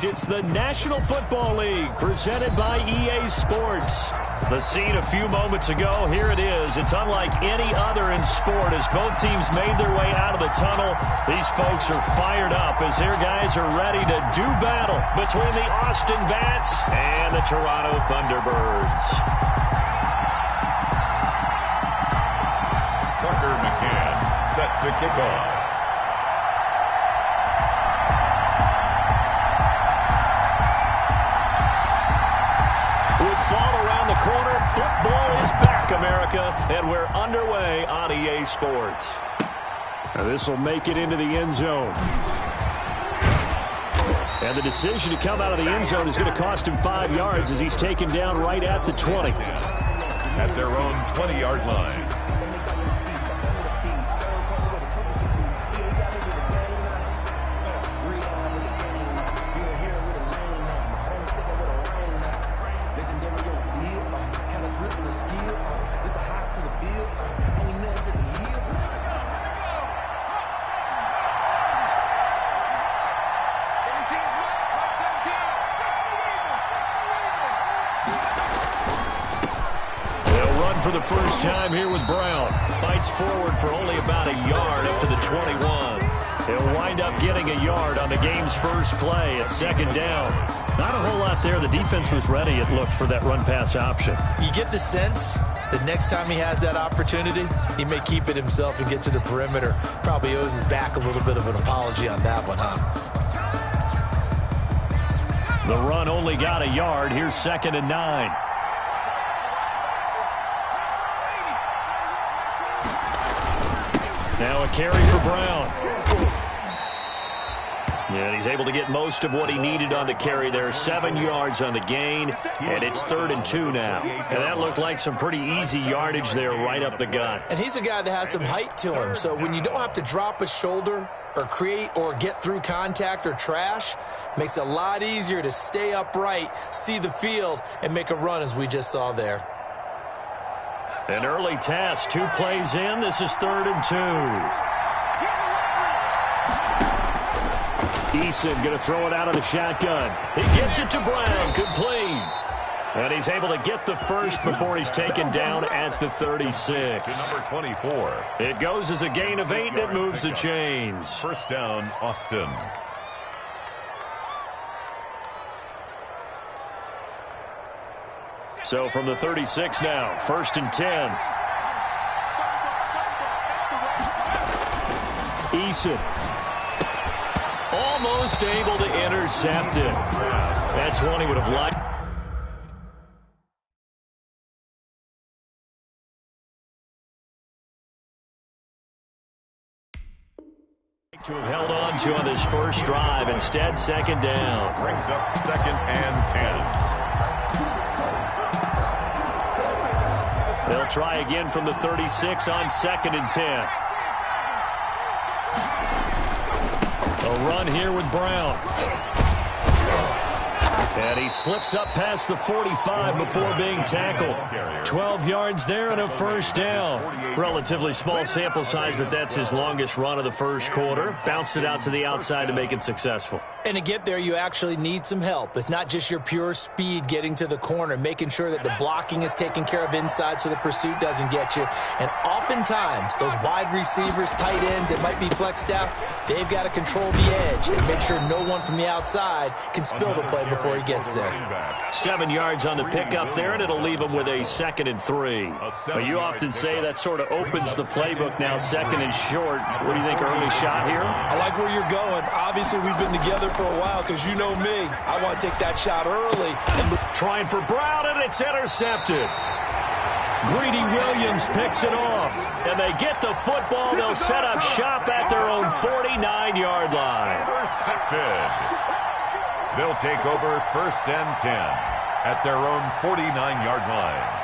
fact, it's the National Football League presented by EA Sports. The scene a few moments ago, here it is. It's unlike any other in sport as both teams made their way out of the tunnel. These folks are fired up as their guys are ready to do battle between the Austin Bats and the Toronto Thunderbirds. Tucker McCann set to kick off. Fall around the corner. Football is back, America, and we're underway on EA Sports. This will make it into the end zone. And the decision to come out of the end zone is going to cost him 5 yards as he's taken down right at the 20. At their own 20-yard line. For the first time here with Brown. Fights forward for only about a yard up to the 21. He'll wind up getting a yard on the game's first play at second down. Not a whole lot there. The defense was ready, it looked, for that run-pass option. You get the sense that next time he has that opportunity, he may keep it himself and get to the perimeter. Probably owes his back a little bit of an apology on that one, huh? The run only got a yard. Here's 2nd and 9. Now a carry for Brown. And he's able to get most of what he needed on the carry there. 7 yards on the gain, and it's 3rd and 2 now. And that looked like some pretty easy yardage there right up the gut. And he's a guy that has some height to him, so when you don't have to drop a shoulder or create or get through contact or trash, makes it a lot easier to stay upright, see the field, and make a run as we just saw there. An early task, 2 plays in. This is 3rd and 2. Eason going to throw it out of the shotgun. He gets it to Brown, complete. And he's able to get the first before he's taken down at the 36. To number 24. It goes as a gain of 8, and it moves the chains. First down, Austin. So from the 36 now, 1st and 10. Eason. Almost able to intercept it. That's one he would have liked to have held on to on this first drive. Instead, 2nd down. Brings up 2nd and 10. They'll try again from the 36 on 2nd and 10. A run here with Brown. And he slips up past the 45 before being tackled. 12 yards there and a first down. Relatively small sample size, but that's his longest run of the first quarter. Bounced it out to the outside to make it successful. And to get there, you actually need some help. It's not just your pure speed getting to the corner, making sure that the blocking is taken care of inside so the pursuit doesn't get you. And oftentimes, those wide receivers, tight ends that might be flexed out, they've got to control the edge and make sure no one from the outside can spill the play before he gets there. 7 yards on the pickup there, and it'll leave him with a 2nd and 3. But you often say that sort of opens the playbook now, 2nd and short. What do you think, early shot here? I like where you're going. Obviously, we've been together for a while because you know me. I want to take that shot early. Trying for Brown, and it's intercepted. Greedy Williams picks it off, and they get the football. They'll set up shop at their own 49-yard line. Intercepted. They'll take over 1st and 10 at their own 49-yard line.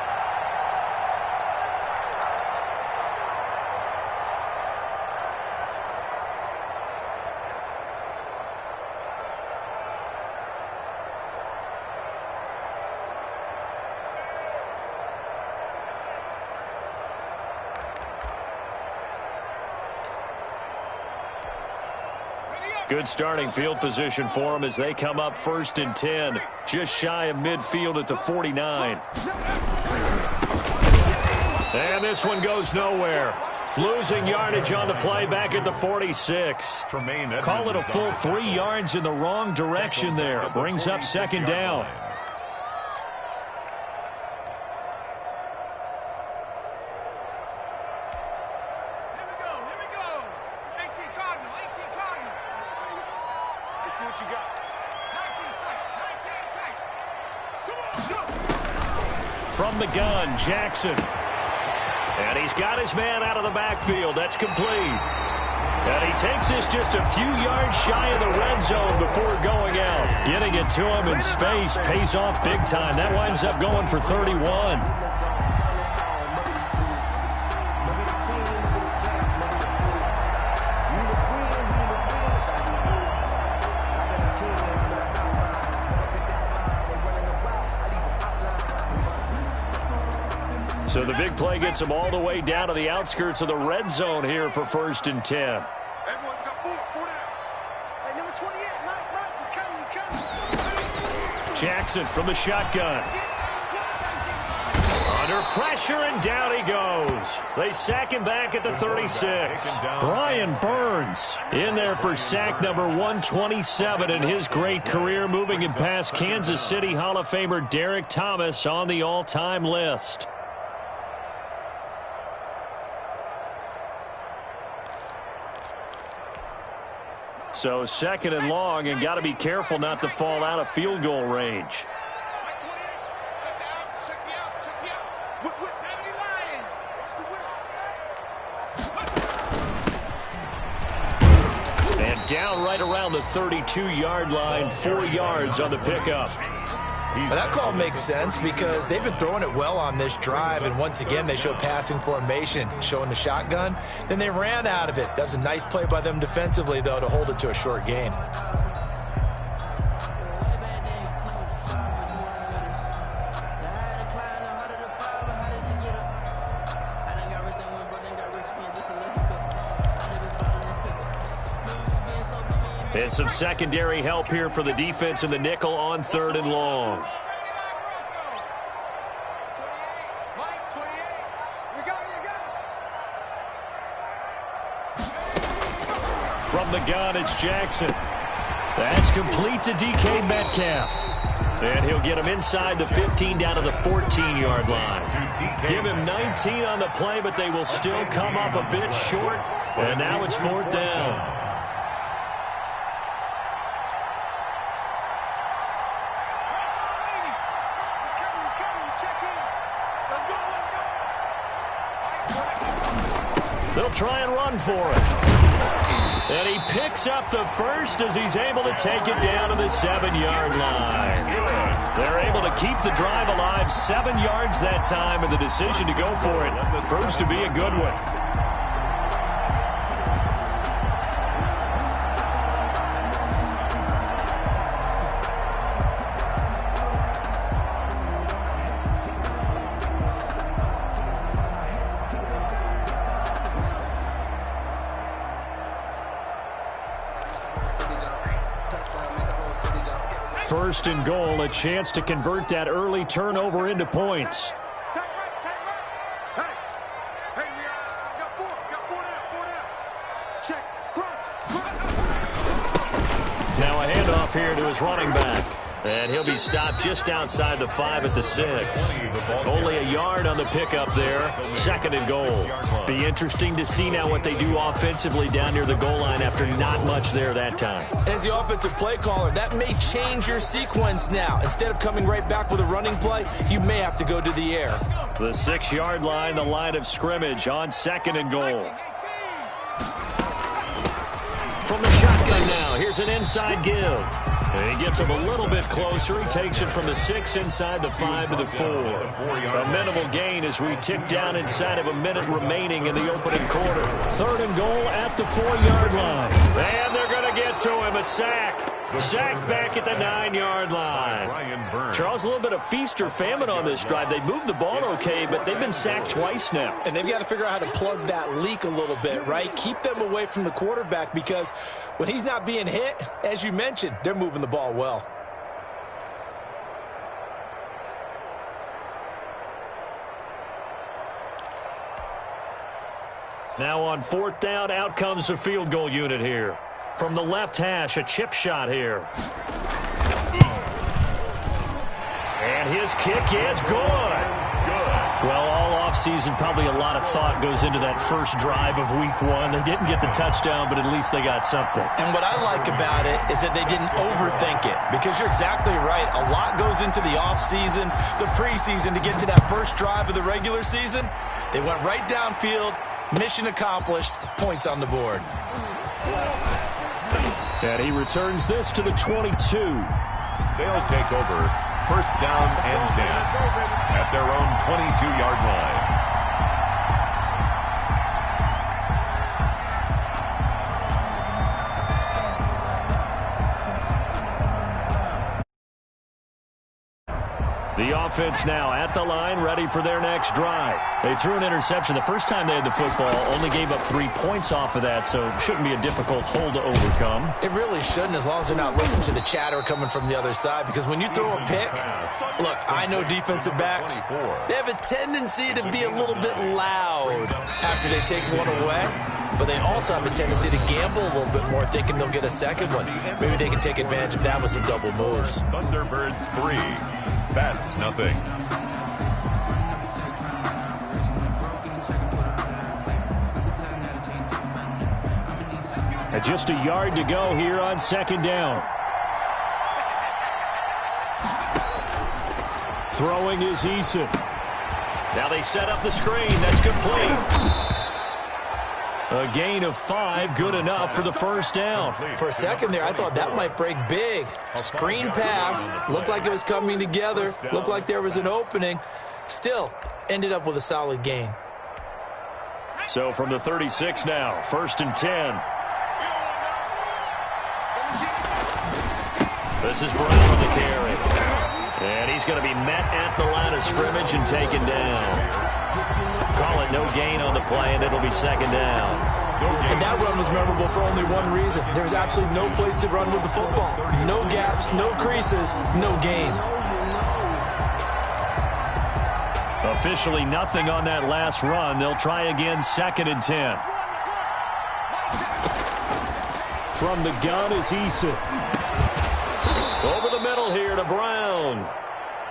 Good starting field position for them as they come up 1st and 10. Just shy of midfield at the 49. And this one goes nowhere. Losing yardage on the play back at the 46. Call it a full 3 yards in the wrong direction there. Brings up 2nd down. From the gun, Jackson. And he's got his man out of the backfield. That's complete. And he takes this just a few yards shy of the red zone before going out. Getting it to him in space pays off big time. That winds up going for 31. So the big play gets him all the way down to the outskirts of the red zone here for 1st and 10. Jackson from the shotgun. Under pressure, and down he goes. They sack him back at the 36. Brian Burns in there for sack number 127 in his great career, moving him past Kansas City Hall of Famer Derek Thomas on the all-time list. So 2nd and long, and got to be careful not to fall out of field goal range. And down right around the 32-yard line, 4 yards on the pickup. Well, that call makes sense because they've been throwing it well on this drive, and once again they show passing formation, showing the shotgun. Then they ran out of it. That was a nice play by them defensively, though, to hold it to a short gain. And some secondary help here for the defense in the nickel on 3rd and long. From the gun, it's Jackson. That's complete to DK Metcalf. And he'll get him inside the 15 down to the 14-yard line. Give him 19 on the play, but they will still come up a bit short. And now it's 4th down. They'll try and run for it. And he picks up the first as he's able to take it down to the 7-yard line. They're able to keep the drive alive, 7 yards that time, and the decision to go for it proves to be a good one. First and goal, a chance to convert that early turnover into points. Now a handoff here to his running back. And he'll be stopped just outside the 5 at the 6. Only a yard on the pickup there. 2nd and goal. Be interesting to see now what they do offensively down near the goal line after not much there that time. As the offensive play caller, that may change your sequence now. Instead of coming right back with a running play, you may have to go to the air. The 6-yard line, the line of scrimmage on 2nd and goal. From the shotgun now, here's an inside give. And he gets him a little bit closer. He takes it from the 6 inside the 5 to the 4. A minimal gain as we tick down inside of a minute remaining in the opening quarter. 3rd and goal at the 4-yard line. And they're going to get to him. A sack. Sacked back at the 9-yard line. Burns. Charles, a little bit of feast or famine on this drive. They moved the ball okay, but they've been sacked twice now. And they've got to figure out how to plug that leak a little bit, right? Keep them away from the quarterback, because when he's not being hit, as you mentioned, they're moving the ball well. Now on 4th down, out comes the field goal unit here. From the left hash, a chip shot here. And his kick is good. Well, all offseason, probably a lot of thought goes into that first drive of week 1. They didn't get the touchdown, but at least they got something. And what I like about it is that they didn't overthink it, because you're exactly right. A lot goes into the offseason, the preseason, to get to that first drive of the regular season. They went right downfield. Mission accomplished. Points on the board. And he returns this to the 22. They'll take over 1st down and 10 at their own 22-yard line. The offense now at the line, ready for their next drive. They threw an interception the first time they had the football, only gave up 3 points off of that, so it shouldn't be a difficult hole to overcome. It really shouldn't, as long as they're not listening to the chatter coming from the other side, because when you throw a pick, look, I know defensive backs, they have a tendency to be a little bit loud after they take one away, but they also have a tendency to gamble a little bit more, thinking they'll get a second one. Maybe they can take advantage of that with some double moves. Thunderbirds 3. That's nothing. And just a yard to go here on 2nd down. Throwing is Eason. Now they set up the screen. That's complete. A gain of 5, good enough for the 1st down. For a second there, I thought that might break big. Screen pass, looked like it was coming together, looked like there was an opening. Still, ended up with a solid gain. So from the 36 now, 1st and 10. This is Brown with the carry. And he's going to be met at the line of scrimmage and taken down. Call it no gain on the play, and it'll be 2nd down. And that run was memorable for only one reason. There was absolutely no place to run with the football. No gaps, no creases, no gain. Officially nothing on that last run. They'll try again, 2nd and 10. From the gun is Eason. Over the middle here to Brown.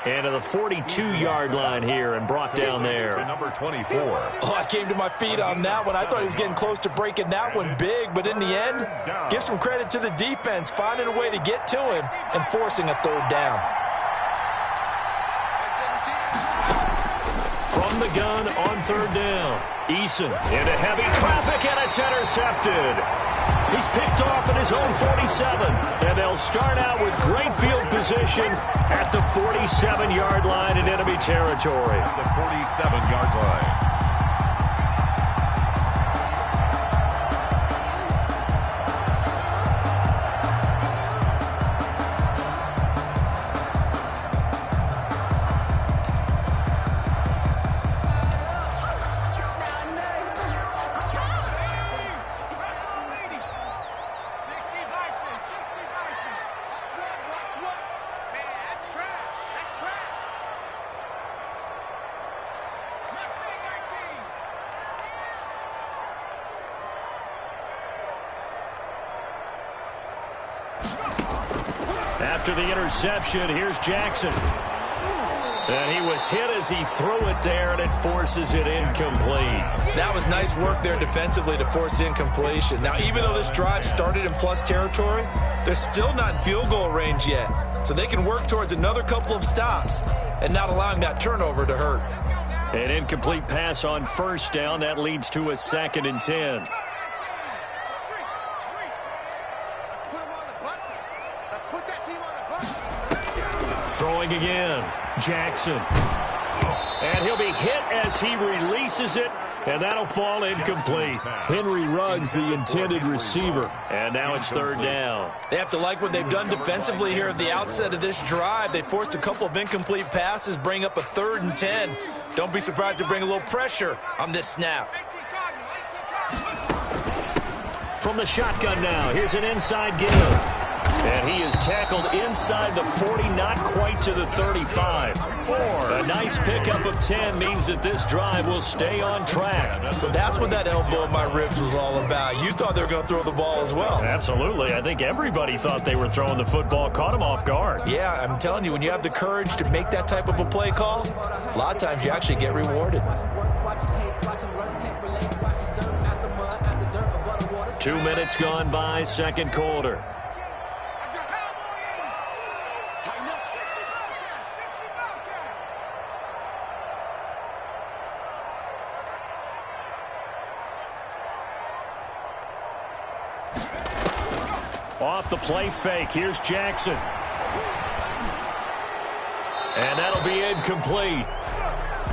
And to the 42-yard line here and brought down there. To number 24. Oh, I came to my feet on that one. I thought he was getting close to breaking that one big, but in the end, give some credit to the defense, finding a way to get to him and forcing a 3rd down. From the gun on 3rd down. Eason into heavy traffic, and it's intercepted. He's picked off at his own 47, and they'll start out with great field position at the 47-yard line in enemy territory. The 47-yard line. After the interception, here's Jackson. And he was hit as he threw it there, and it forces it incomplete. That was nice work there defensively to force incompletion. Now, even though this drive started in plus territory, they're still not in field goal range yet. So they can work towards another couple of stops and not allowing that turnover to hurt. An incomplete pass on 1st down. That leads to a 2nd and 10. Throwing again, Jackson. And he'll be hit as he releases it And that'll fall incomplete. Henry Ruggs, the intended receiver. And now it's third down. They have to like what they've done defensively here at the outset of this drive. They forced a couple of incomplete passes, bring up a 3rd and 10. Don't be surprised to bring a little pressure on this snap. From the shotgun now, here's an inside give. And he is tackled inside the 40, not quite to the 35. A nice pickup of 10 means that this drive will stay on track. So that's what that elbow in my ribs was all about. You thought they were going to throw the ball as well. Absolutely. I think everybody thought they were throwing the football, caught him off guard. Yeah, I'm telling you, when you have the courage to make that type of a play call, a lot of times you actually get rewarded. 2 minutes gone by, second quarter. Off the play fake. Here's Jackson. And that'll be incomplete.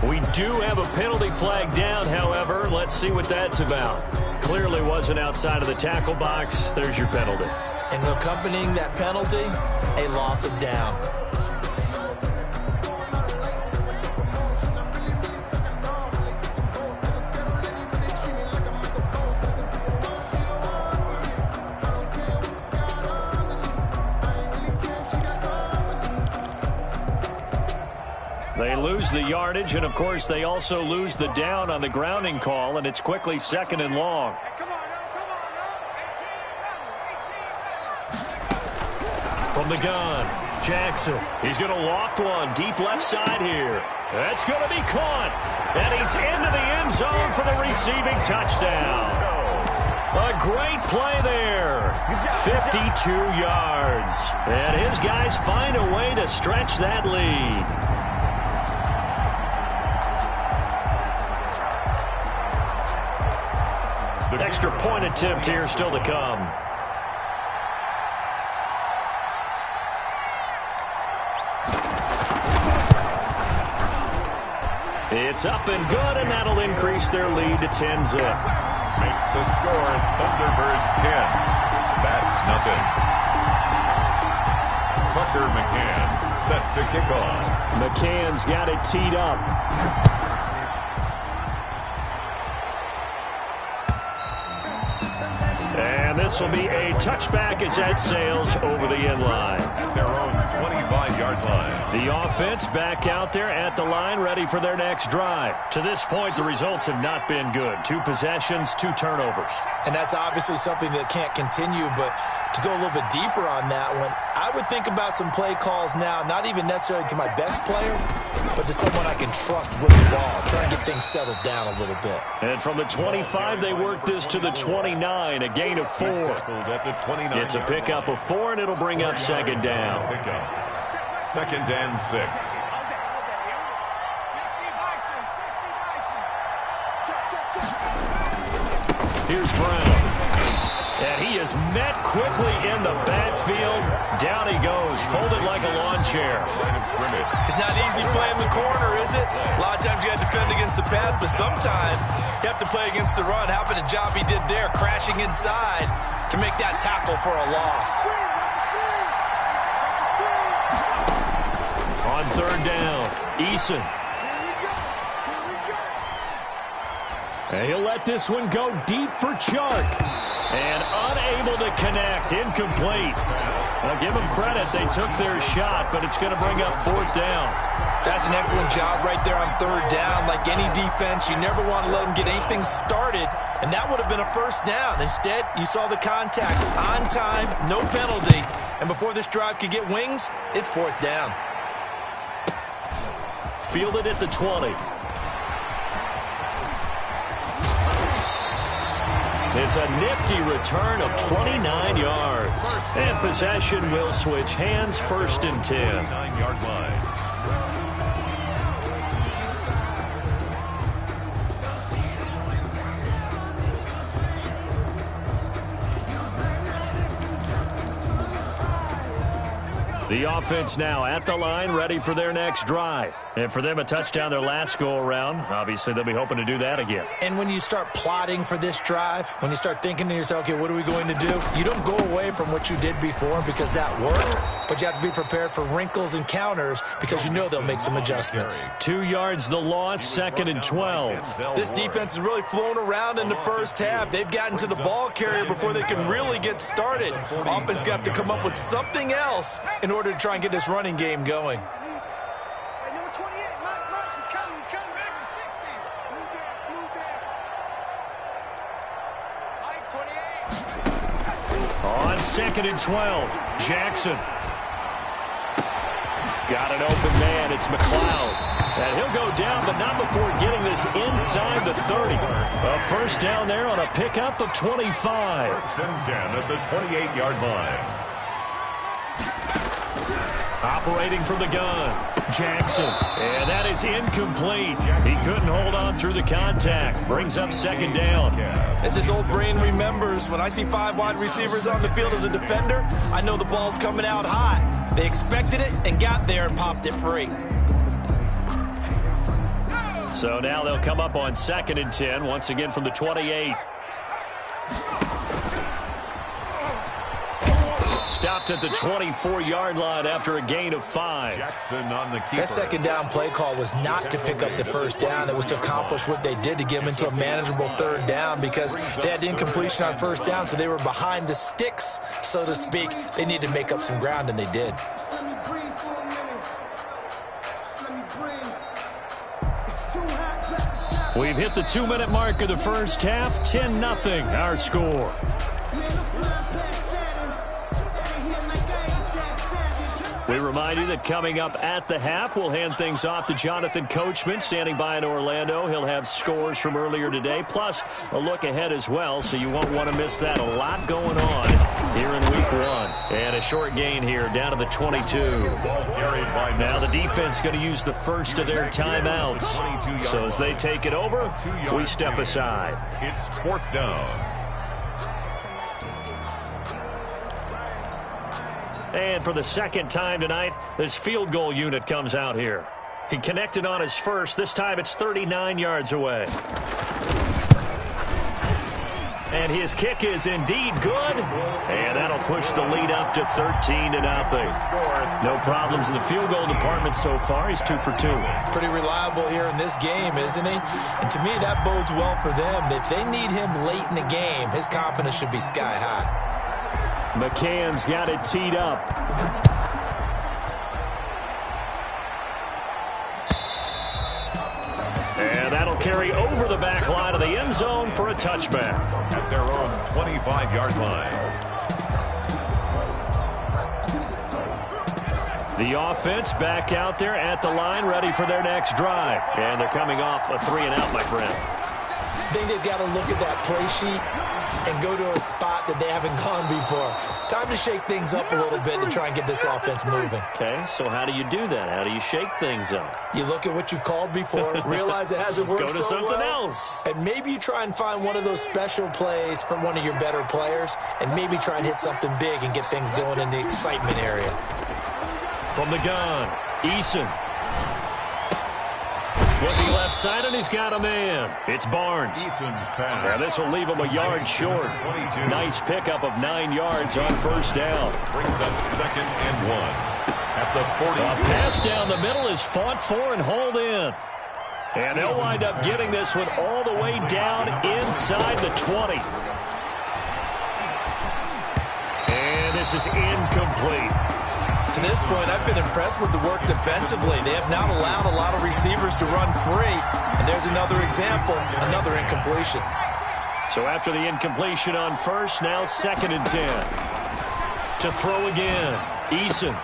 We do have a penalty flag down, however. Let's see what that's about. Clearly wasn't outside of the tackle box. There's your penalty. And accompanying that penalty, a loss of down. They lose the yardage, and of course they also lose the down on the grounding call, and it's quickly 2nd and long. From the gun, Jackson. He's going to loft one deep left side here. That's going to be caught, and he's into the end zone for the receiving touchdown. A great play there. 52 yards. And his guys find a way to stretch that lead. Extra point attempt here still to come. It's up and good, and that'll increase their lead to 10-zip. Makes the score Thunderbirds 10. That's nothing. Tucker McCann set to kick off. McCann's got it teed up. And this will be a touchback as that sails over the end line. At their own 25-yard line. The offense back out there at the line, ready for their next drive. To this point, the results have not been good. 2 possessions, 2 turnovers. And that's obviously something that can't continue, but to go a little bit deeper on that one, I would think about some play calls now, not even necessarily to my best player, but to someone I can trust with the ball, try and get things settled down a little bit. And from the 25, they work this to the 29, a gain of 4. It's a pickup of 4, and it'll bring up 2nd down. 2nd and 6. Here's Brown. And he is met quickly in the backfield. Down he goes, folded like a lawn chair. It's not easy playing the corner, is it? A lot of times you got to defend against the pass, but sometimes you have to play against the run. How about the job he did there, crashing inside to make that tackle for a loss. On 3rd down, Eason. And he'll let this one go deep for Chark. And unable to connect, incomplete. Well, give them credit, they took their shot, but it's going to bring up 4th down. That's an excellent job right there on 3rd down. Like any defense, you never want to let them get anything started, and that would have been a 1st down. Instead, you saw the contact on time, no penalty, and before this drive could get wings, it's 4th down. Fielded at the 20. It's a nifty return of 29 yards. And possession will switch hands, 1st and 10. 9-yard line. The offense now at the line, ready for their next drive. And for them, a touchdown their last go-around. Obviously, they'll be hoping to do that again. And when you start plotting for this drive, when you start thinking to yourself, okay, what are we going to do? You don't go away from what you did before because that worked, but you have to be prepared for wrinkles and counters because you know they'll make some adjustments. 2 yards the loss, 2nd and 12. This defense has really flown around in the first half. They've gotten to the ball carrier before they can really get started. Offense got to come up with something else in order to try and get this running game going. On 2nd and 12, Jackson. Got an open man. It's McLeod. And he'll go down, but not before getting this inside the 30. A first down there on a pickup of 25. 1st and 10 at the 28-yard line. Operating from the gun, Jackson. And that is incomplete. He couldn't hold on through the contact. Brings up 2nd down. As his old brain remembers, when I see 5 wide receivers on the field as a defender, I know the ball's coming out high. They expected it and got there and popped it free. So now they'll come up on 2nd and 10, once again from the 28. Stopped at the 24-yard line after a gain of 5. Jackson on the keeper. That 2nd down play call was not to pick up the first down. It was to accomplish what they did to get them into a manageable 3rd down because they had incompletion on 1st down, so they were behind the sticks, so to speak. They needed to make up some ground, and they did. We've hit the 2-minute mark of the first half. 10-0 our score. We remind you that coming up at the half, we'll hand things off to Jonathan Coachman, standing by in Orlando. He'll have scores from earlier today, plus a look ahead as well, so you won't want to miss that. A lot going on here in Week 1. And a short gain here, down to the 22. Now the defense going to use the first of their timeouts. So as they take it over, we step aside. It's 4th down. And for the 2nd time tonight, this field goal unit comes out here. He connected on his first. This time it's 39 yards away. And his kick is indeed good. And that'll push the lead up to 13-0. No problems in the field goal department so far. He's 2 for 2. Pretty reliable here in this game, isn't he? And to me, that bodes well for them. If they need him late in the game, his confidence should be sky high. McCann's got it teed up. And that'll carry over the back line of the end zone for a touchback. At their own 25-yard line. The offense back out there at the line, ready for their next drive. And they're coming off a 3-and-out, my friend. I think they've got to look at that play sheet and go to a spot that they haven't gone before. Time to shake things up a little bit to try and get this offense moving. Okay, so how do you do that? How do you shake things up? You look at what you've called before, realize it hasn't worked so well. Go to something else. And maybe you try and find one of those special plays from one of your better players, and maybe try and hit something big and get things going in the excitement area. From the gun, Eason. Looking left side, and he's got a man. It's Barnes. Eason's pass. Now this will leave him a yard short. Nice pickup of 9 yards on first down. Brings up 2nd and 1. At the 40. A pass down the middle is fought for and hauled in. And they'll wind up getting this one all the way down inside the 20. And this is incomplete. To this point, I've been impressed with the work defensively. They have not allowed a lot of receivers to run free. And there's another example, another incompletion. So after the incompletion on first, now 2nd and 10. To throw again, Eason.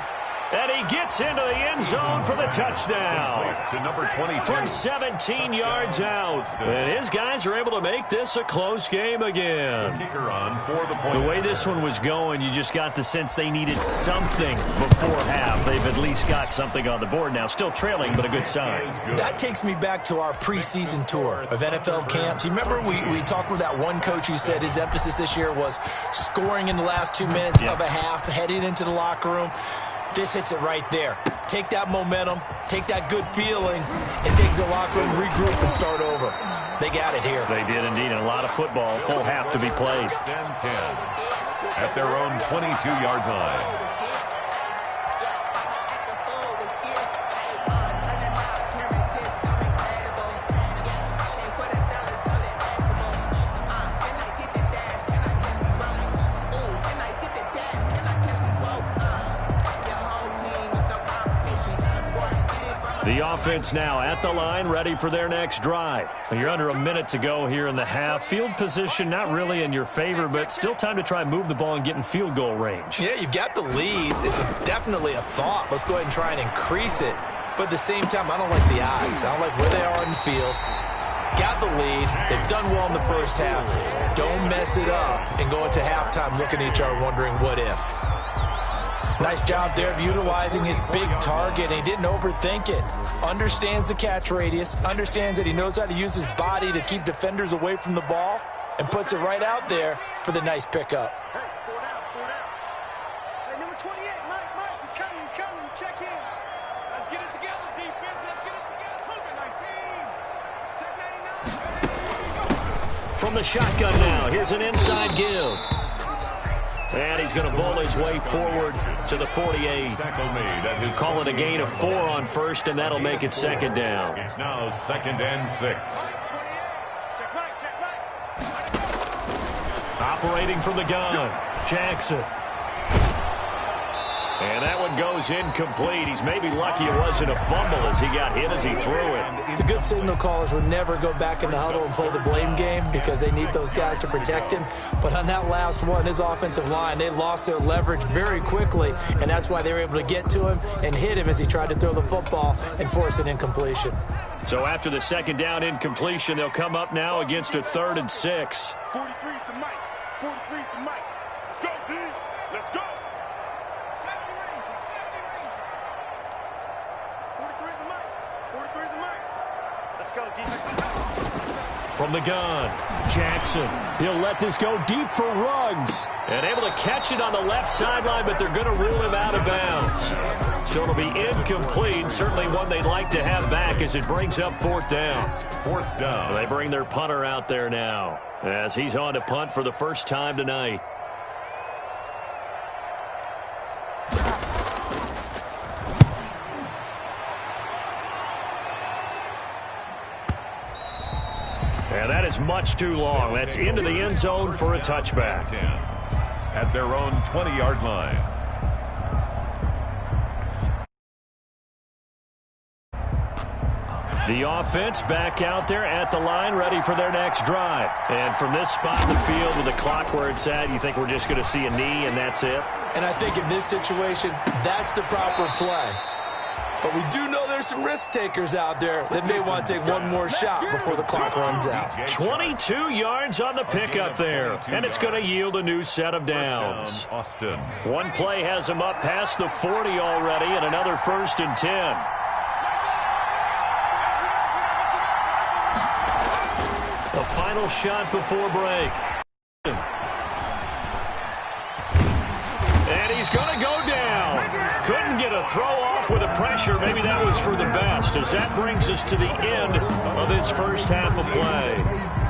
And he gets into the end zone for the touchdown. To number 22. From 17 yards out. And his guys are able to make this a close game again. Kicker on for the point. The way this one was going, you just got the sense they needed something before half. They've at least got something on the board now. Still trailing, but a good sign. That takes me back to our preseason tour of NFL camps. You remember we talked with that one coach who said his emphasis this year was scoring in the last 2 minutes of a half, heading into the locker room. This hits it right there. Take that momentum, take that good feeling, and take the locker room, regroup, and start over. They got it here. They did indeed, and a lot of football. Full half to be played. 10-10 at their own 22-yard line. The offense now at the line, ready for their next drive. You're under a minute to go here in the half. Field position not really in your favor, but still time to try and move the ball and get in field goal range. Yeah, you've got the lead. It's definitely a thought. Let's go ahead and try and increase it. But at the same time, I don't like the odds. I don't like where they are on the field. Got the lead. They've done well in the first half. Don't mess it up and go into halftime looking at each other wondering what if. Nice job there of utilizing his big target. He didn't overthink it. Understands the catch radius. Understands that he knows how to use his body to keep defenders away from the ball. And puts it right out there for the nice pickup. Hey, 4 down, 4 down. Hey, number 28, Mike, he's coming. Check in. Let's get it together, defense. Let's get it together. Cougar 19. Check 99. From the shotgun now, here's an inside give. And he's going to bowl his way forward to the 48. Call it a gain of 4 on first, and that'll make it second down. It's now 2nd and 6. Operating from the gun, Jackson. And that one goes incomplete. He's maybe lucky it wasn't a fumble as he got hit as he threw it. The good signal callers would never go back in the huddle and play the blame game because they need those guys to protect him. But on that last one, his offensive line, they lost their leverage very quickly, and that's why they were able to get to him and hit him as he tried to throw the football and force an incompletion. So after the second down incompletion, they'll come up now against a 3rd and 6. 43's the mic. 43's the mic. Let's go, D. Let's go. 70 Ranger. 43's the mic. 43's the mic. Let's go, defense. From the gun, Jackson. He'll let this go deep for Ruggs. And able to catch it on the left sideline, but they're going to rule him out of bounds. So it'll be incomplete. Certainly one they'd like to have back as it brings up 4th down. 4th down. They bring their punter out there now as he's on to punt for the first time tonight. And that is much too long. That's into the end zone for a touchback. At their own 20-yard line. The offense back out there at the line, ready for their next drive. And from this spot in the field with the clock where it's at, you think we're just going to see a knee and that's it? And I think in this situation, that's the proper play. But we do know there's some risk takers out there that may want to take one more shot before the clock runs out. 22 yards on the pickup there, and it's going to yield a new set of downs. Austin. One play has him up past the 40 already, and another 1st and 10. The final shot before break. And he's going to go down. Couldn't get a throw off with the pressure. Maybe that was for the best, as that brings us to the end of this first half of play.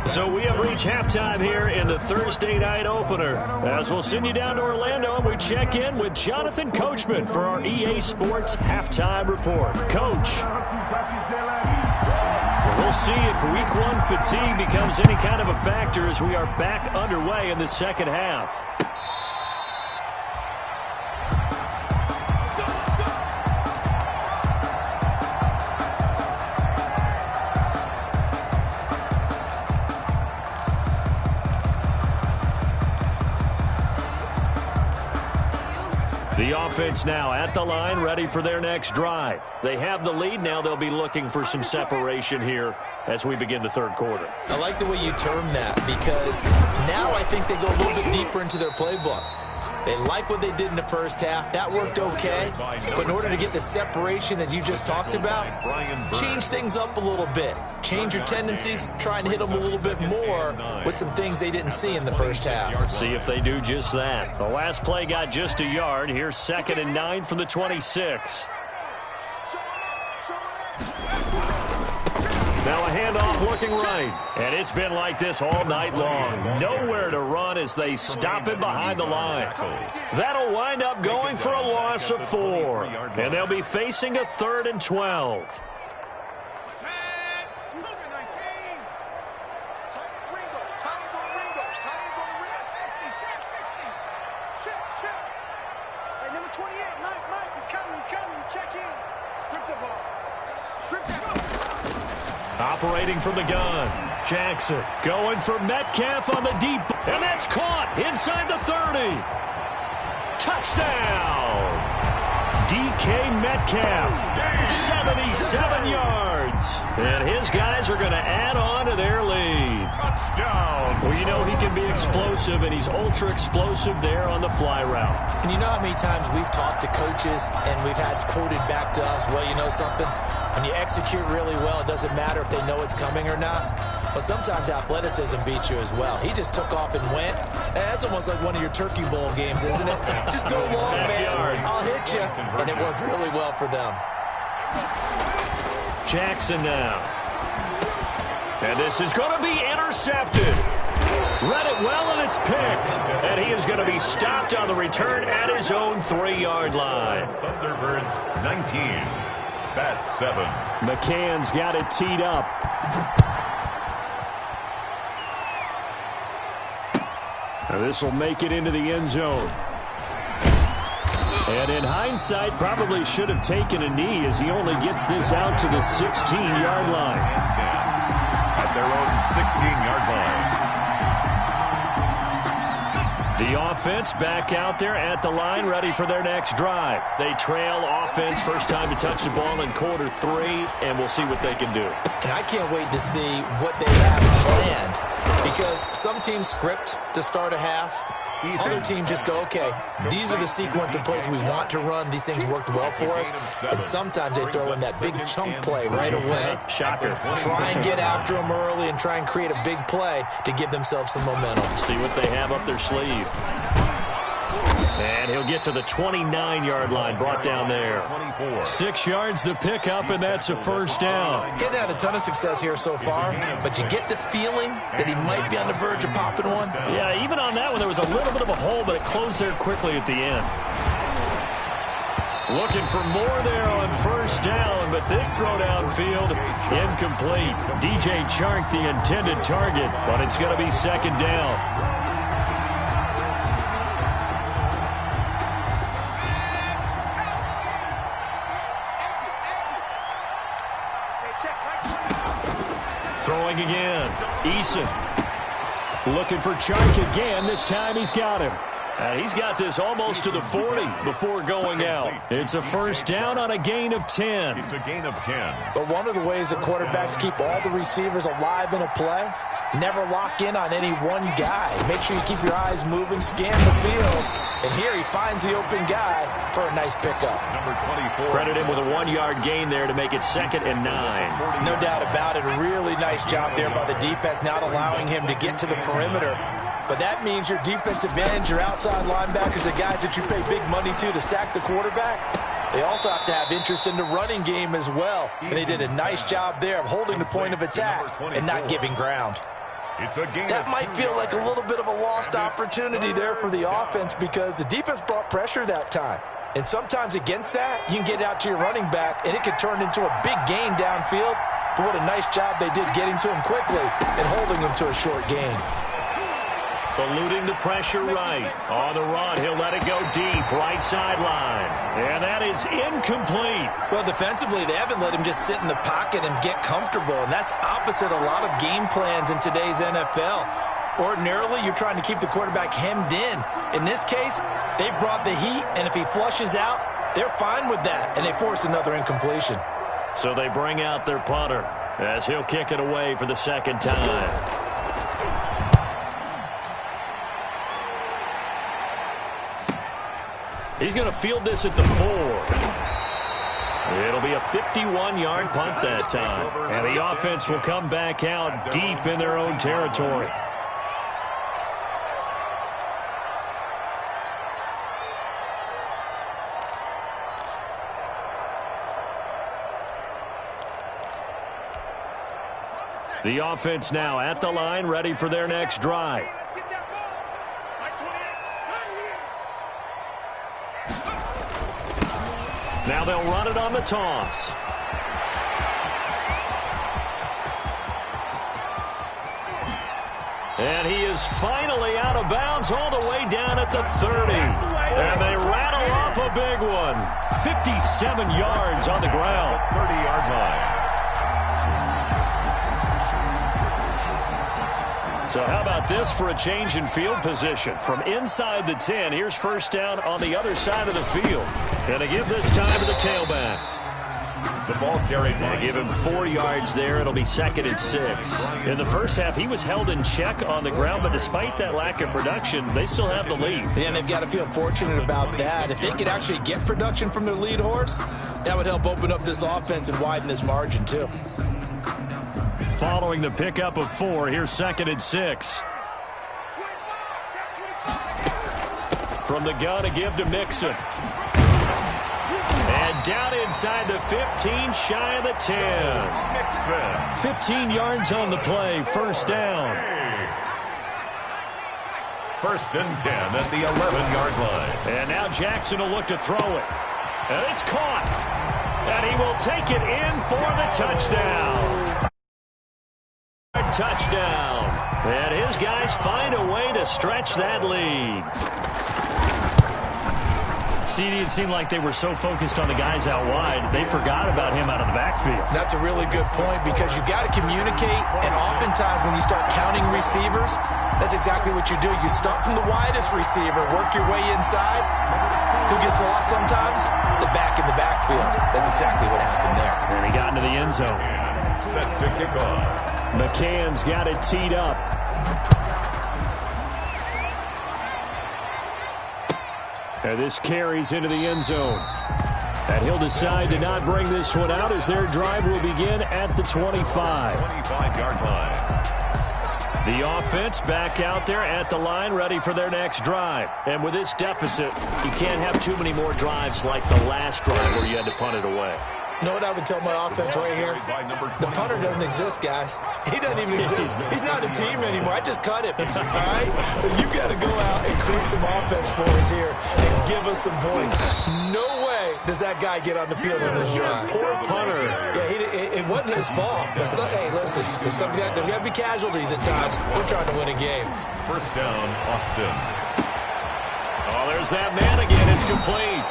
So we have reached halftime here in the Thursday night opener. As we'll send you down to Orlando, and we check in with Jonathan Coachman for our EA Sports Halftime Report. Coach. We'll see if Week 1 fatigue becomes any kind of a factor as we are back underway in the second half. The offense now at the line, ready for their next drive. They have the lead now. They'll be looking for some separation here as we begin the 3rd quarter. I like the way you term that because now I think they go a little bit deeper into their playbook. They like what they did in the first half. That worked okay. But in order to get the separation that you just talked about, change things up a little bit. Change your tendencies, try and hit them a little bit more with some things they didn't see in the first half. See if they do just that. The last play got just a yard. Here's 2nd and 9 from the 26. Now a handoff looking right. And it's been like this all night long. Nowhere to run as they stop it behind the line. That'll wind up going for a loss of 4. And they'll be facing a 3rd and 12. Operating from the gun. Jackson going for Metcalf on the deep. And that's caught inside the 30. Touchdown. DK Metcalf. 77 yards. And his guys are going to add on to their lead. Touchdown. Well, you know he can be explosive, and he's ultra explosive there on the fly route. And you know how many times we've talked to coaches and we've had quoted back to us, well, you know something? When you execute really well, it doesn't matter if they know it's coming or not. But sometimes athleticism beats you as well. He just took off and went. That's almost like one of your Turkey Bowl games, isn't it? Just go long, man. I'll hit you. And it worked really well for them. Jackson now. And this is going to be intercepted. Read it well, and it's picked. And he is going to be stopped on the return at his own 3-yard line. Thunderbirds 19. That's 7. McCann's got it teed up. This will make it into the end zone. And in hindsight, probably should have taken a knee as he only gets this out to the 16-yard line. At their own 16-yard line. The offense back out there at the line, ready for their next drive. They trail offense, first time to touch the ball in quarter 3, and we'll see what they can do. And I can't wait to see what they have planned, because some teams script to start a half. Other teams just go, okay, these are the sequence of plays we want to run. These things worked well for us. And sometimes they throw in that big chunk play right away. Shocker. Try and get after them early and try and create a big play to give themselves some momentum. See what they have up their sleeve. And he'll get to the 29-yard line, brought down there. 6 yards the pickup, and that's a first down. He's had a ton of success here so far, but you get the feeling that he might be on the verge of popping one. Yeah, even on that one, there was a little bit of a hole, but it closed there quickly at the end. Looking for more there on first down, but this throw downfield, incomplete. DJ Chark, the intended target, but it's going to be second down. Throwing again. Eason looking for Chark again. This time he's got him. And he's got this almost to the 40 before going out. It's a first down on a gain of 10. It's a gain of 10. But one of the ways that quarterbacks keep all the receivers alive in a play, never lock in on any one guy. Make sure you keep your eyes moving, scan the field. And here he finds the open guy for a nice pickup. Number 24. Credit him with a 1-yard gain there to make it 2nd and 9. No doubt about it. A really nice job there by the defense, not allowing him to get to the perimeter. But that means your defensive ends, your outside linebackers, the guys that you pay big money to sack the quarterback, they also have to have interest in the running game as well. And they did a nice job there of holding the point of attack and not giving ground. It's a gain. That might feel like a little bit of a lost opportunity there for the offense because the defense brought pressure that time. And sometimes against that, you can get out to your running back, and it could turn into a big gain downfield. But what a nice job they did getting to him quickly and holding him to a short gain. Eluding the pressure right. On the run, he'll let it go deep, right sideline. And that is incomplete. Well, defensively, they haven't let him just sit in the pocket and get comfortable, and that's opposite a lot of game plans in today's NFL. Ordinarily, you're trying to keep the quarterback hemmed in. In this case, they brought the heat, and if he flushes out, they're fine with that, and they force another incompletion. So they bring out their punter as he'll kick it away for the second time. He's going to field this at the 4. It'll be a 51-yard punt that time. And the offense will come back out deep in their own territory. The offense now at the line, ready for their next drive. Now they'll run it on the toss. And he is finally out of bounds all the way down at the 30. And they rattle off a big one. 57 yards on the ground. 30-yard line. So how about this for a change in field position? From inside the 10, here's first down on the other side of the field. And they give this time to the tailback. The ball carried by. They give him 4 yards there. It'll be 2nd and 6. In the first half, he was held in check on the ground, but despite that lack of production, they still have the lead. Yeah, and they've got to feel fortunate about that. If they could actually get production from their lead horse, that would help open up this offense and widen this margin too. Following the pickup of 4, here's 2nd and 6. From the gun, a give to Mixon. And down inside the 15, shy of the 10. Mixon. 15 yards on the play, first down. First and 10 at the 11-yard line. And now Jackson will look to throw it. And it's caught. And he will take it in for the touchdown. Touchdown. And his guys find a way to stretch that lead. CD, it seemed like they were so focused on the guys out wide, they forgot about him out of the backfield. That's a really good point because you've got to communicate, and oftentimes when you start counting receivers, that's exactly what you do. You start from the widest receiver, work your way inside. Who gets lost sometimes? The back in the backfield. That's exactly what happened there. And he got into the end zone. Set to kick off. McCann's got it teed up. And this carries into the end zone. And he'll decide to not bring this one out as their drive will begin at the 25. 25-yard line. The offense back out there at the line, ready for their next drive. And with this deficit, you can't have too many more drives like the last drive where you had to punt it away. You know what I would tell my offense right here? The punter doesn't exist, guys. He doesn't even exist. He's not a team anymore. I just cut him. All right? So you've got to go out and create some offense for us here and give us some points. No way does that guy get on the field on this drive. Poor punter. Yeah, it wasn't his fault. But hey, listen, there's got to be casualties at times. We're trying to win a game. First down, Austin. Oh, there's that man again. It's complete.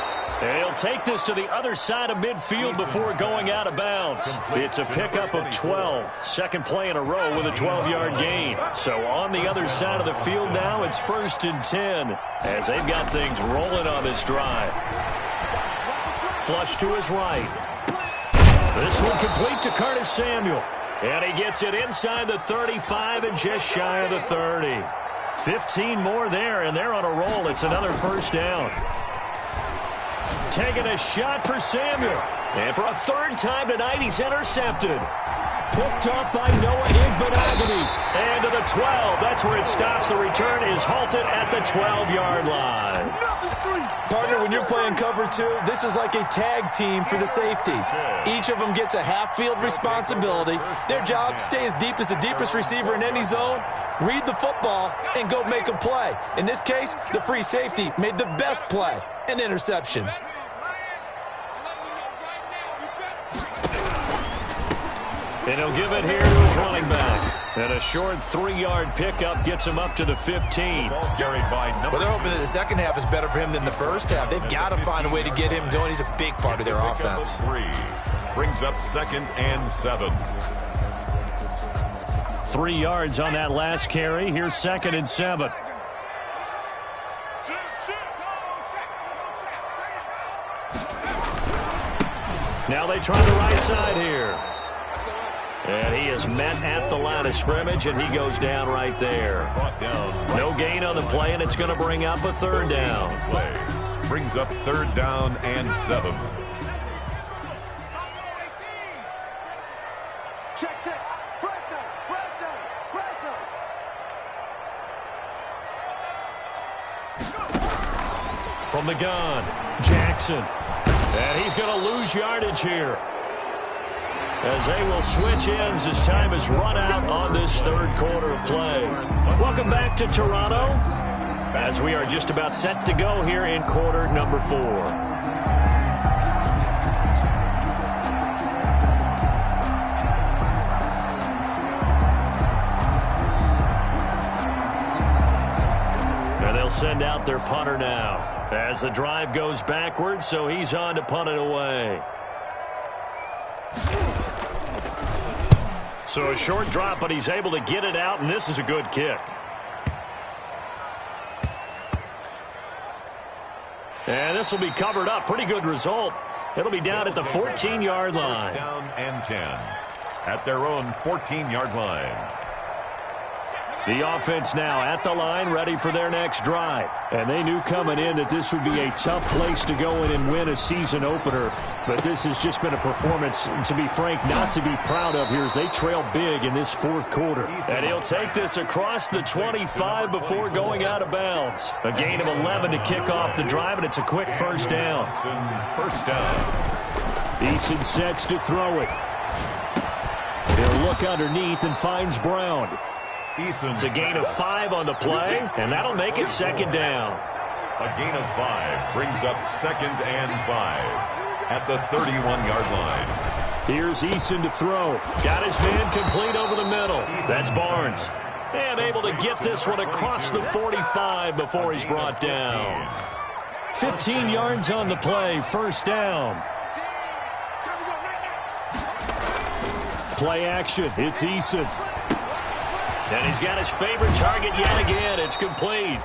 And he'll take this to the other side of midfield before going out of bounds. It's a pickup of 12. Second play in a row with a 12-yard gain. So on the other side of the field now, it's 1st and 10 as they've got things rolling on this drive. Flush to his right. This one complete to Curtis Samuel. And he gets it inside the 35 and just shy of the 30. 15 more there, and they're on a roll. It's another first down. Taking a shot for Samuel. And for a third time tonight, he's intercepted. Picked off by Noah Igbenogany. And to the 12. That's where it stops. The return is halted at the 12-yard line. Partner, when you're playing cover 2, this is like a tag team for the safeties. Each of them gets a half-field responsibility. Their job, stay as deep as the deepest receiver in any zone, read the football, and go make a play. In this case, the free safety made the best play, an interception. And he'll give it here to his running back. And a short 3-yard pickup gets him up to the 15. Ball carried by number. Well, they're hoping that the second half is better for him than the first half. They've got to find a way to get him going. He's a big part of their offense. 3 brings up 2nd and 7. 3 yards on that last carry. Here's 2nd and 7. Now they try the right side here. And he is met at the line of scrimmage, and he goes down right there. Brought down. No gain on the play, and it's going to bring up a third down. brings up 3rd down and 7. Check. From the gun, Jackson. And he's going to lose yardage here, as they will switch ends as time has run out on this 3rd quarter of play. Welcome back to Toronto, as we are just about set to go here in quarter number 4. And they'll send out their punter now, as the drive goes backwards, so he's on to punt it away. So a short drop, but he's able to get it out, and this is a good kick. And this will be covered up. Pretty good result. It'll be down at the 14-yard line. Down and 10 at their own 14-yard line. The offense now at the line, ready for their next drive. And they knew coming in that this would be a tough place to go in and win a season opener. But this has just been a performance, to be frank, not to be proud of here, as they trail big in this 4th quarter. And he'll take this across the 25 before going out of bounds. A gain of 11 to kick off the drive, and it's a quick first down. First down. Eason sets to throw it. He'll look underneath and finds Brown. It's a gain of 5 on the play, and that'll make it 2nd down. A gain of 5 brings up 2nd and 5 at the 31-yard line. Here's Eason to throw. Got his man complete over the middle. That's Barnes. And able to get this one across the 45 before he's brought down. 15 yards on the play, first down. Play action, it's Eason. And he's got his favorite target yet again. It's complete.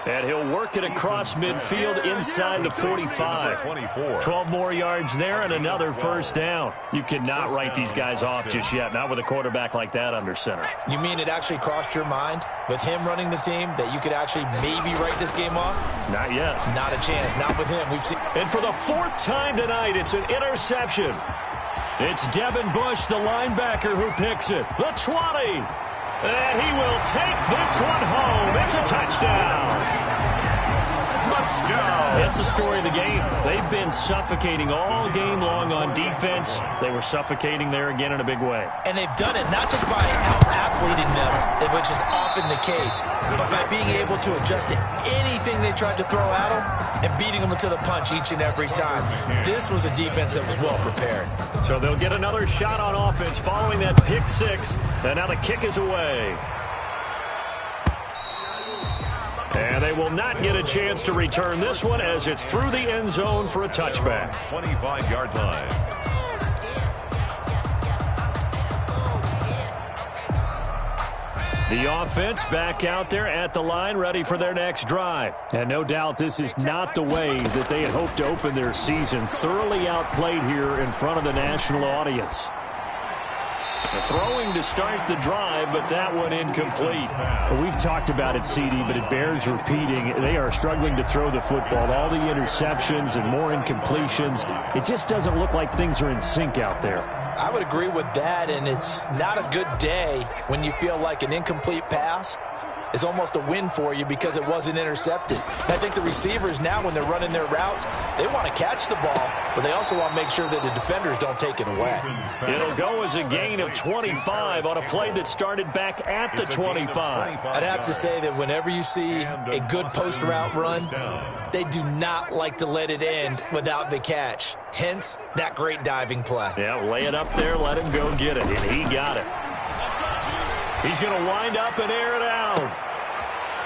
And he'll work it across midfield inside the 45. 12 more yards there and another first down. You cannot write these guys off just yet, not with a quarterback like that under center. You mean it actually crossed your mind with him running the team that you could actually maybe write this game off? Not yet. Not a chance. Not with him. We've seen. And for the 4th time tonight, it's an interception. It's Devin Bush, the linebacker, who picks it. The 20. And he will take this one home. It's a touchdown. Touchdown. That's the story of the game. They've been suffocating all game long on defense. They were suffocating there again in a big way. And they've done it not just by out-athleting them, which is often the case, but by being able to adjust to anything they tried to throw at them and beating them to the punch each and every time. This was a defense that was well prepared. So they'll get another shot on offense following that pick 6. And now the kick is away. And they will not get a chance to return this one as it's through the end zone for a touchback. 25-yard line. The offense back out there at the line, ready for their next drive. And no doubt this is not the way that they had hoped to open their season. Thoroughly outplayed here in front of the national audience. The throwing to start the drive, but that one incomplete. Well, we've talked about it, CD, but it bears repeating. They are struggling to throw the football. All the interceptions and more incompletions. It just doesn't look like things are in sync out there. I would agree with that, and it's not a good day when you feel like an incomplete pass is almost a win for you because it wasn't intercepted. And I think the receivers now, when they're running their routes, they want to catch the ball, but they also want to make sure that the defenders don't take it away. It'll go as a gain of 25 on a play that started back at the 25. I'd have to say that whenever you see a good post route run, they do not like to let it end without the catch. Hence, that great diving play. Yeah, lay it up there, let him go get it, and he got it. He's going to wind up and air it out.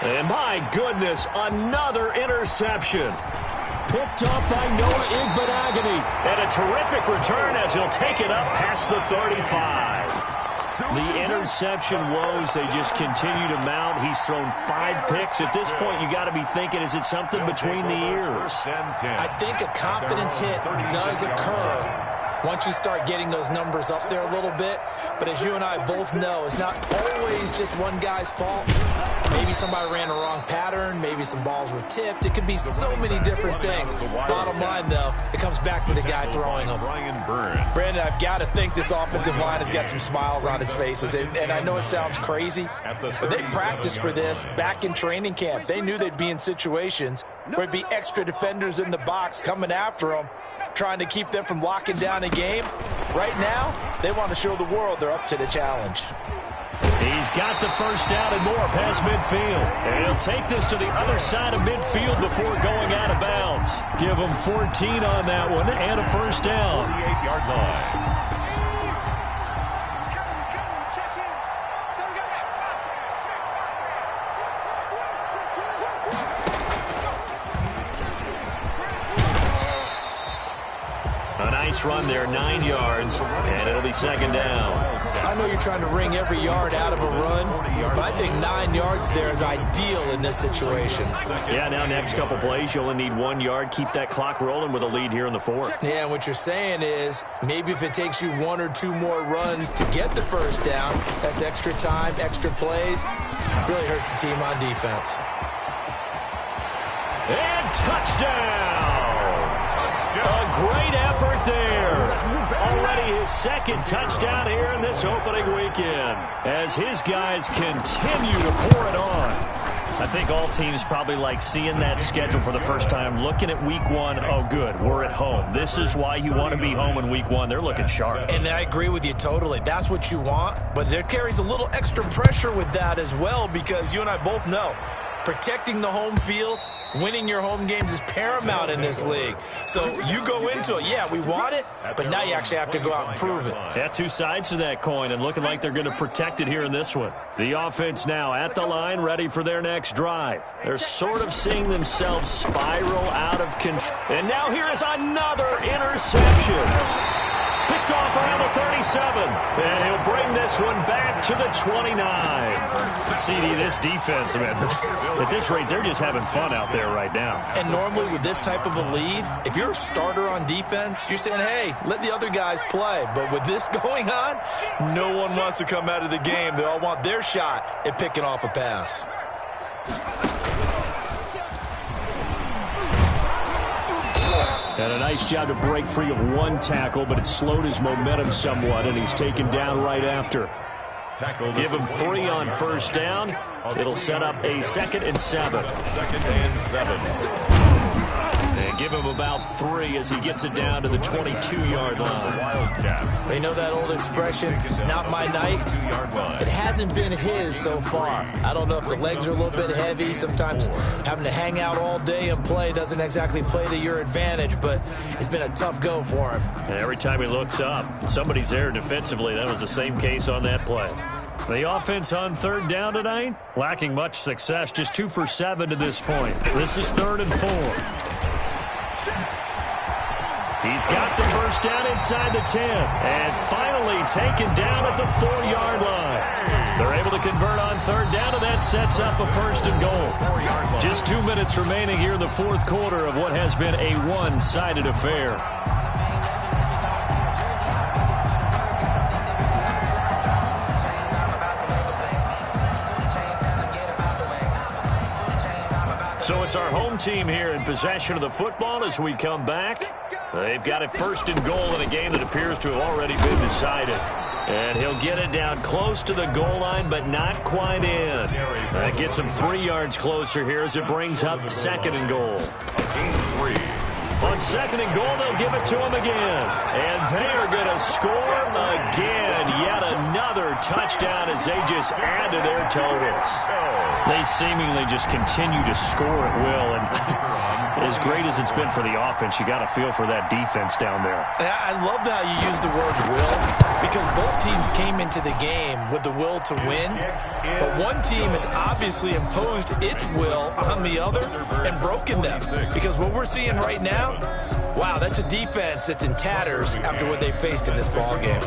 And my goodness, another interception. Picked up by Noah Igbinoghene. And a terrific return as he'll take it up past the 35. The interception woes, they just continue to mount. He's thrown 5 picks. At this point, you got to be thinking, is it something between the ears? I think a confidence hit does occur once you start getting those numbers up there a little bit. But as you and I both know, it's not always just one guy's fault. Maybe somebody ran a wrong pattern. Maybe some balls were tipped. It could be so many different things. Bottom line, though, it comes back to the guy throwing them. Brandon, I've got to think this offensive line has got some smiles on its faces. And I know it sounds crazy, but they practiced for this back in training camp. They knew they'd be in situations where it'd be extra defenders in the box coming after them, trying to keep them from locking down a game. Right now, they want to show the world they're up to the challenge. He's got the first down and more past midfield. And he'll take this to the other side of midfield before going out of bounds. Give him 14 on that one and a first down. 48-yard line. A nice run there, 9 yards, and it'll be second down. I know you're trying to wring every yard out of a run, but I think 9 yards there is ideal in this situation. Yeah, now next couple plays, you only need 1 yard. Keep that clock rolling with a lead here in the fourth. Yeah, and what you're saying is maybe if it takes you 1 or 2 more runs to get the first down, that's extra time, extra plays. Really hurts the team on defense. And touchdown! A great effort there. Already his second touchdown here in this opening weekend as his guys continue to pour it on. I think all teams probably like seeing that schedule for the first time, looking at week one. Oh, good, we're at home. This is why you want to be home in week one. They're looking sharp. And I agree with you totally. That's what you want, but there carries a little extra pressure with that as well because you and I both know protecting the home field, winning your home games is paramount in this league. So you go into it, yeah, we want it, but now you actually have to go out and prove it. Yeah, 2 sides to that coin, and looking like they're going to protect it here in this one. The offense now at the line, ready for their next drive. They're sort of seeing themselves spiral out of control. And now here is another interception. Picked off around the 37, and he'll bring this one back to the 29. CD, this defense, man, at this rate, they're just having fun out there right now. And normally with this type of a lead, if you're a starter on defense, you're saying, hey, let the other guys play. But with this going on, no one wants to come out of the game. They all want their shot at picking off a pass. And a nice job to break free of 1 tackle, but it slowed his momentum somewhat, and he's taken down right after. Give him 3 on first down. It'll set up a 2nd and 7. 2nd and 7. And give him about 3 as he gets it down to the 22-yard line. Wildcat. They know that old expression, it's not my night. 2-yard line. It hasn't been his so far. I don't know if the legs are a little bit heavy. Sometimes having to hang out all day and play doesn't exactly play to your advantage, but it's been a tough go for him. And every time he looks up, somebody's there defensively. That was the same case on that play. The offense on 3rd down tonight, lacking much success, just 2 for 7 to this point. This is 3rd and 4. He's got the first down inside the 10, and finally taken down at the 4-yard line. They're able to convert on 3rd down, and that sets up a 1st and goal. Just 2 minutes remaining here in the 4th quarter of what has been a one-sided affair. So it's our home team here in possession of the football as we come back. They've got it 1st and goal in a game that appears to have already been decided. And he'll get it down close to the goal line, but not quite in. That gets him 3 yards closer here as it brings up 2nd and goal. On 2nd and goal, they'll give it to him again. And they are going to score again. Yet another touchdown as they just add to their totals. They seemingly just continue to score at will. And as great as it's been for the offense, you got to feel for that defense down there. I love how you use the word will, because both teams came into the game with the will to win. But one team has obviously imposed its will on the other and broken them. Because what we're seeing right now, wow, that's a defense that's in tatters after what they faced in this ball game.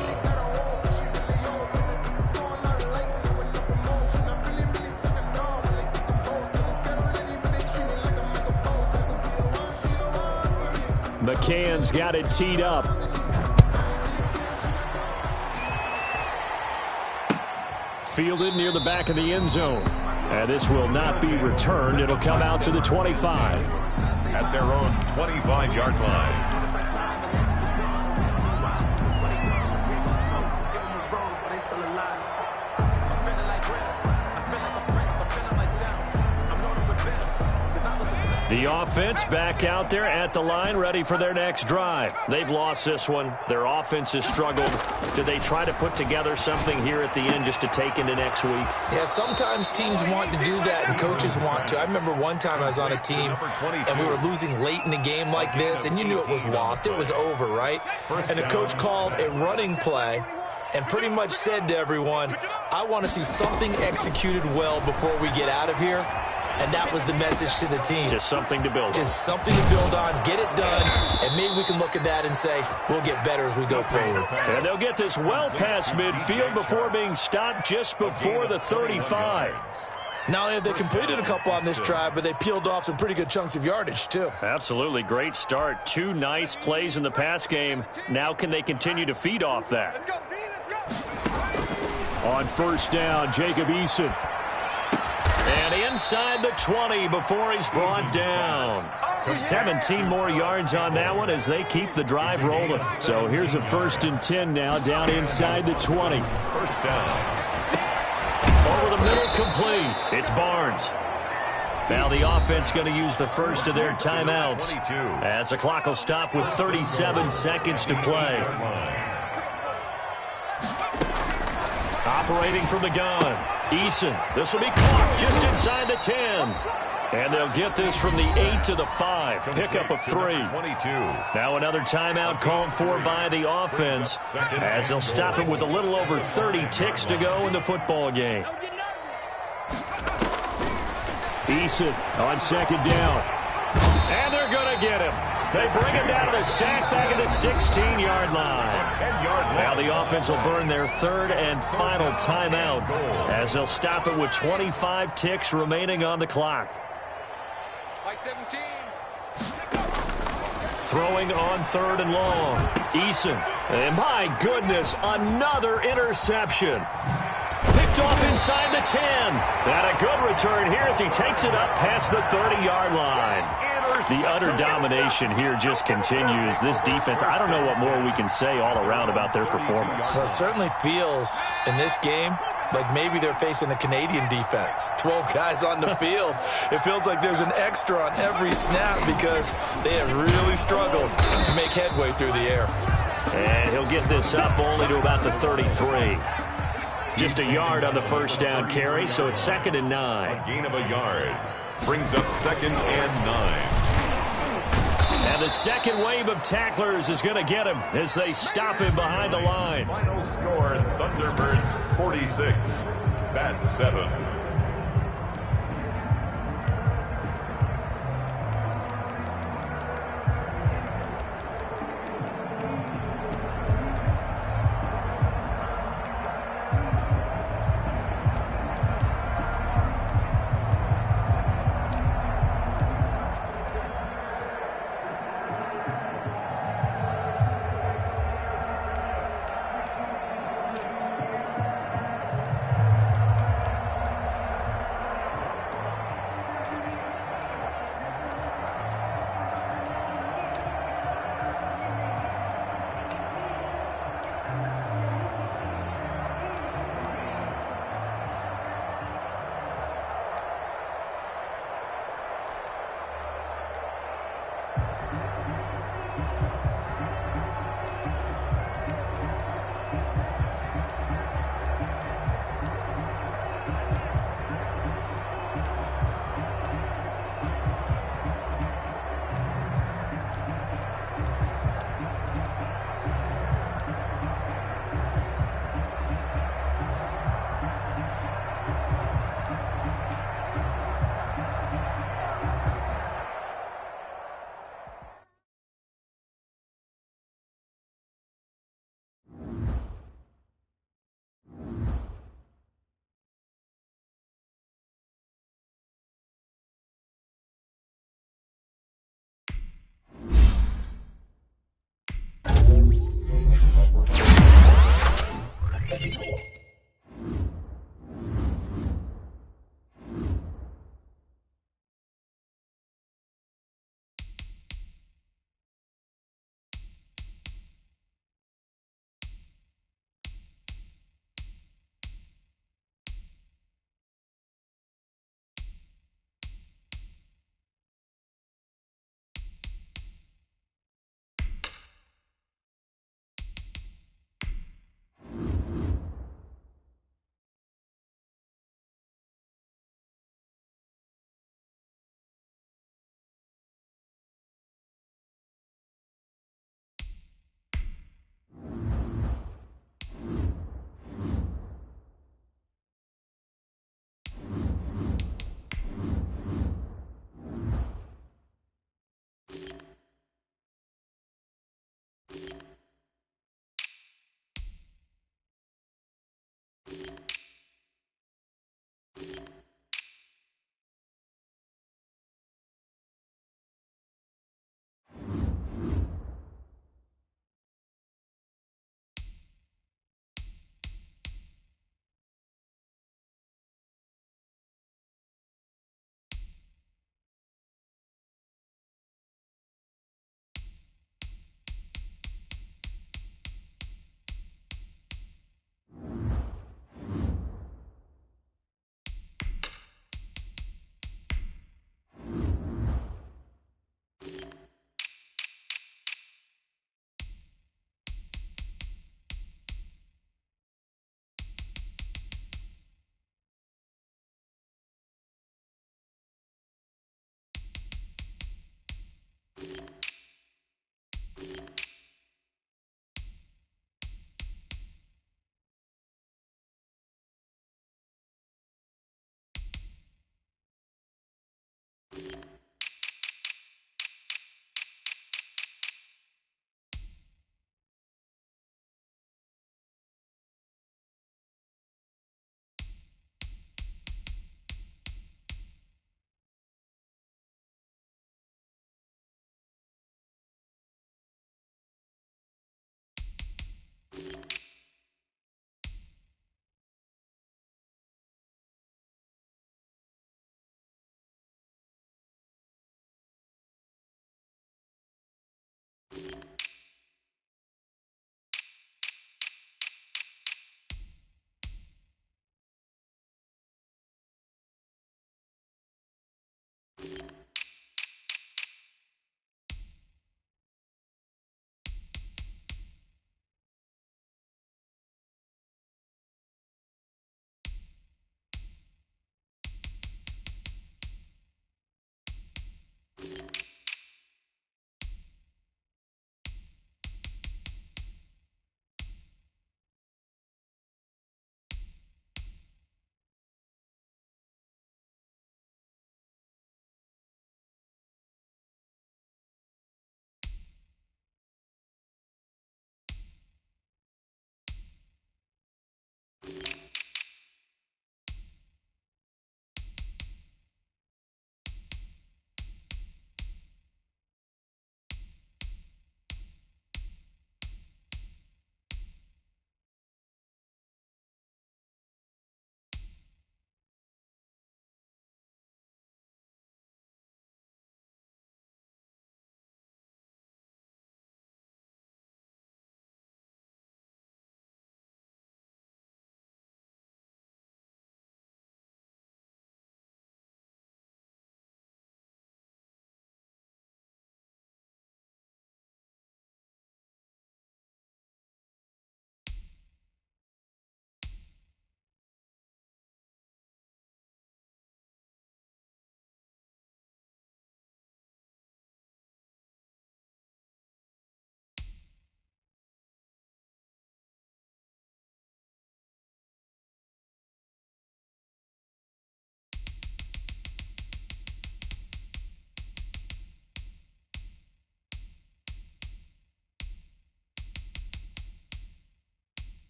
McCann's got it teed up. fielded near the back of the end zone. And this will not be returned. It'll come out to the 25. At their own 25-yard line. The offense back out there at the line, ready for their next drive. They've lost this one. Their offense has struggled. Do they try to put together something here at the end just to take into next week? Yeah, sometimes teams want to do that and coaches want to. I remember one time I was on a team and we were losing late in the game like this, and you knew it was lost. It was over, right? And the coach called a running play and pretty much said to everyone, I want to see something executed well before we get out of here. And that was the message to the team. Just something to build on. Just something to build on, get it done, and maybe we can look at that and say, we'll get better as we go forward. And they'll get this well past midfield before being stopped just before the 35. Not only have they completed a couple on this drive, but they peeled off some pretty good chunks of yardage, too. Absolutely. Great start. 2 nice plays in the pass game. Now can they continue to feed off that? Let's go, D, let's go. On first down, Jacob Eason. And inside the 20 before he's brought down. 17 more yards on that one as they keep the drive rolling. So here's a 1st and 10 now down inside the 20. First down. Over the middle, complete. It's Barnes. Now the offense going to use the first of their timeouts as the clock will stop with 37 seconds to play. Operating from the gun. Eason, this will be caught just inside the 10. And they'll get this from the 8 to the 5. Pickup of 3. 22. Now another timeout called for by the offense as they'll stop it with a little over 30 ticks to go in the football game. Eason on 2nd down. And they're going to get him. They bring him down to the sack back at the 16-yard line. Now the offense will burn their 3rd and final timeout as they'll stop it with 25 ticks remaining on the clock. Like 17. Throwing on 3rd and long. Eason. And my goodness, another interception. Picked off inside the 10. And a good return here as he takes it up past the 30-yard line. The utter domination here just continues. This defense, I don't know what more we can say all around about their performance. Well, it certainly feels in this game like maybe they're facing a Canadian defense. 12 guys on the field. It feels like there's an extra on every snap because they have really struggled to make headway through the air. And he'll get this up only to about the 33. Just a yard on the first down carry, so it's 2nd and 9. A gain of a yard brings up 2nd and 9. And the second wave of tacklers is going to get him as they stop him behind the line. Final score, Thunderbirds 46, Bats 7.